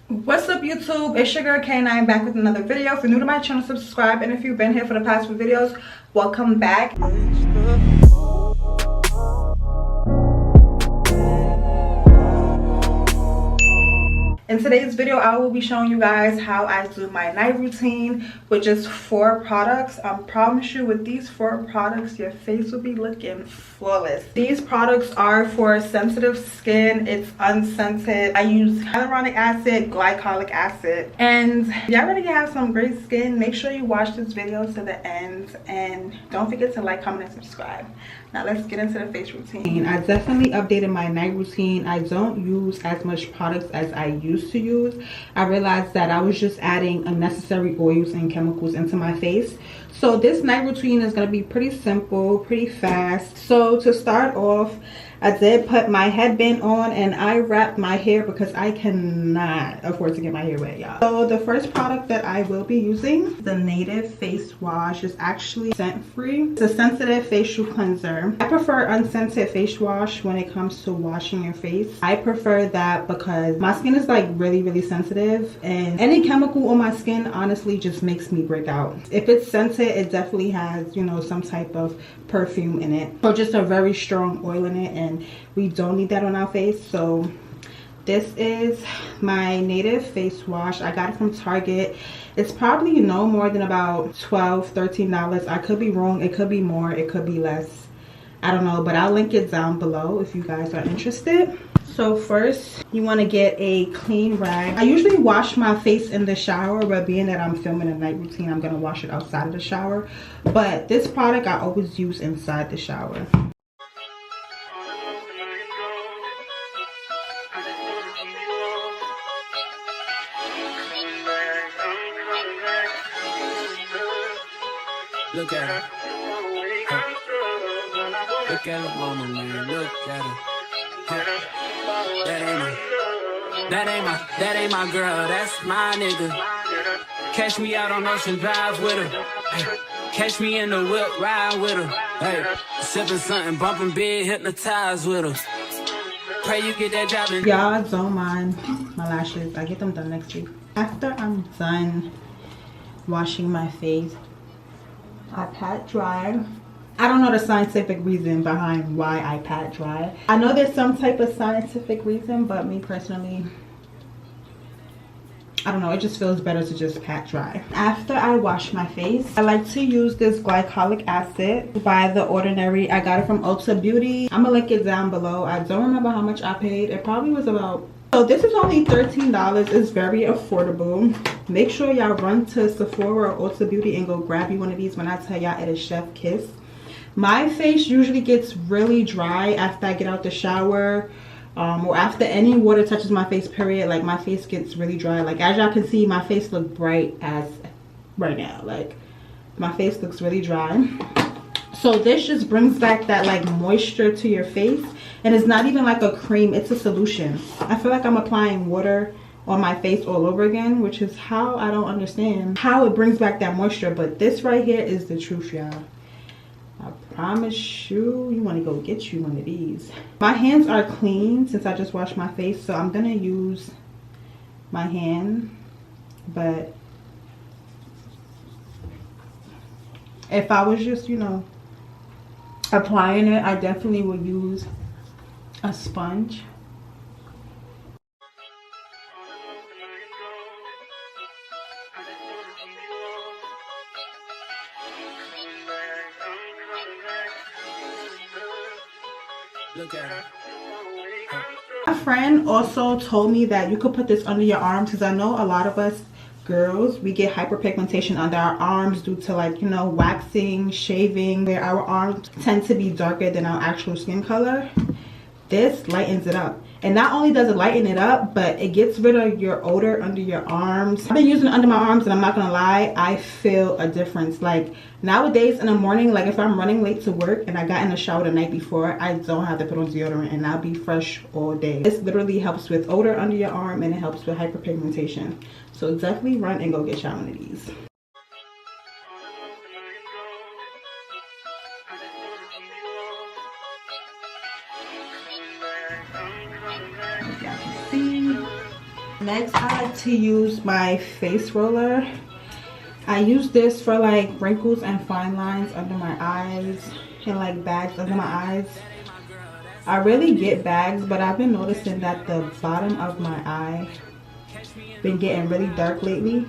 What's up YouTube, it's your girl K9 back with another video. If you're new to my channel, subscribe, and if you've been here for the past few videos, welcome back. In today's video, I will be showing you guys how I do my night routine with just 4 products. I promise you, with these 4 products, your face will be looking flawless. These products are for sensitive skin. It's unscented. I use hyaluronic acid, glycolic acid. And if y'all ready to have some great skin, make sure you watch this video to the end. And don't forget to like, comment, and subscribe. Now let's get into the face routine. I definitely updated my night routine. I don't use as much products as I used to use. I realized that I was just adding unnecessary oils and chemicals into my face. So this night routine is going to be pretty simple, pretty fast. So to start off, I did put my headband on and I wrapped my hair because I cannot afford to get my hair wet, y'all. So the first product that I will be using, the Native Face Wash, is actually scent-free. It's a sensitive facial cleanser. I prefer unscented face wash when it comes to washing your face. I prefer that because my skin is like really sensitive, and any chemical on my skin honestly just makes me break out. If it's scented, it definitely has, you know, some type of perfume in it, or just a very strong oil in it, and we don't need that on our face. So this is my Native Face Wash. I got it from Target. It's probably no more than about $12–13. I could be wrong, it could be more, it could be less, I don't know, but I'll link it down below if you guys are interested. So first, you want to get a clean rag. I usually wash my face in the shower, but being that I'm filming a night routine, I'm going to wash it outside of the shower. But this product I always use inside the shower. Look at her. Look at her mama, man. Look at her. That ain't my girl. That's my nigga. Catch me out on Ocean Drive with her. Hey. Catch me in the whip, ride with her. Hey. Sipping something, bumping big, hypnotized with her. Pray you get that job in. Y'all don't mind my lashes. I get them done next week. After I'm done washing my face, I pat dry. I don't know the scientific reason behind why I pat dry. I know there's some type of scientific reason, but me personally, I don't know, it just feels better to just pat dry. After I wash my face, I like to use this glycolic acid by The Ordinary. I got it from Ulta Beauty. I'm gonna link it down below. I don't remember how much I paid. It probably was about, so this is only $13. It's very affordable. Make sure y'all run to Sephora or Ulta Beauty and go grab you one of these when I tell y'all it is chef kiss. My face usually gets really dry after I get out the shower, or after any water touches my face, period. Like, my face gets really dry. Like, as y'all can see, my face looks bright as right now. Like, my face looks really dry. So this just brings back that like moisture to your face, and it's not even like a cream, it's a solution. I feel like I'm applying water on my face all over again, which is how I don't understand how it brings back that moisture. But this right here is the truth, y'all. I promise you, you want to go get you one of these. My hands are clean since I just washed my face, so I'm gonna use my hand. But if I was just, you know, applying it, I definitely would use a sponge. Look at her. My friend also told me that you could put this under your arms, because I know a lot of us girls, we get hyperpigmentation under our arms due to, like, you know, waxing, shaving, where our arms tend to be darker than our actual skin color. This lightens it up. And not only does it lighten it up, but it gets rid of your odor under your arms. I've been using it under my arms, and I'm not gonna lie, I feel a difference. Like, nowadays in the morning, like if I'm running late to work and I got in the shower the night before, I don't have to put on deodorant and I'll be fresh all day. This literally helps with odor under your arm, and it helps with hyperpigmentation. So definitely run and go get y'all one of these. Next, I like to use my face roller. I use this for like wrinkles and fine lines under my eyes and like bags under my eyes. I really get bags, but I've been noticing that the bottom of my eye been getting really dark lately.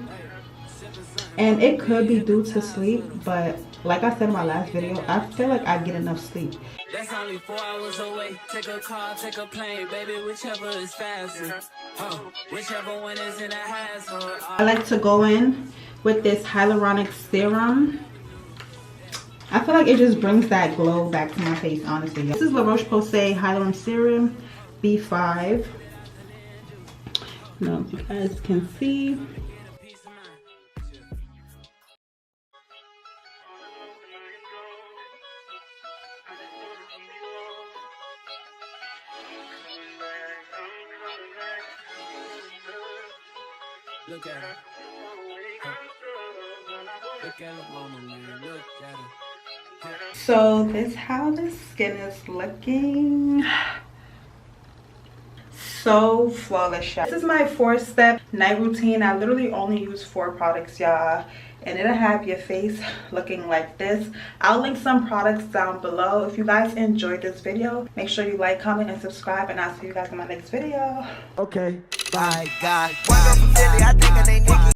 And it could be due to sleep, but like I said in my last video, I feel like I get enough sleep. That's only 4 hours away. Take a car, take a plane, baby, whichever is faster. Whichever one is in a hassle. I like to go in with this hyaluronic serum. I feel like it just brings that glow back to my face, honestly. This is La Roche-Posay Hyaluronic Serum B5. Now, if you guys can see. Look at her. Look at her, mama, man. Look at her. So this is how the skin is looking. So flawless, y'all. This is my 4-step night routine. I literally only use 4 products, y'all, and it'll have your face looking like this. I'll link some products down below. If you guys enjoyed this video, make sure you like, comment, and subscribe, and I'll see you guys in my next video. Okay, bye, God.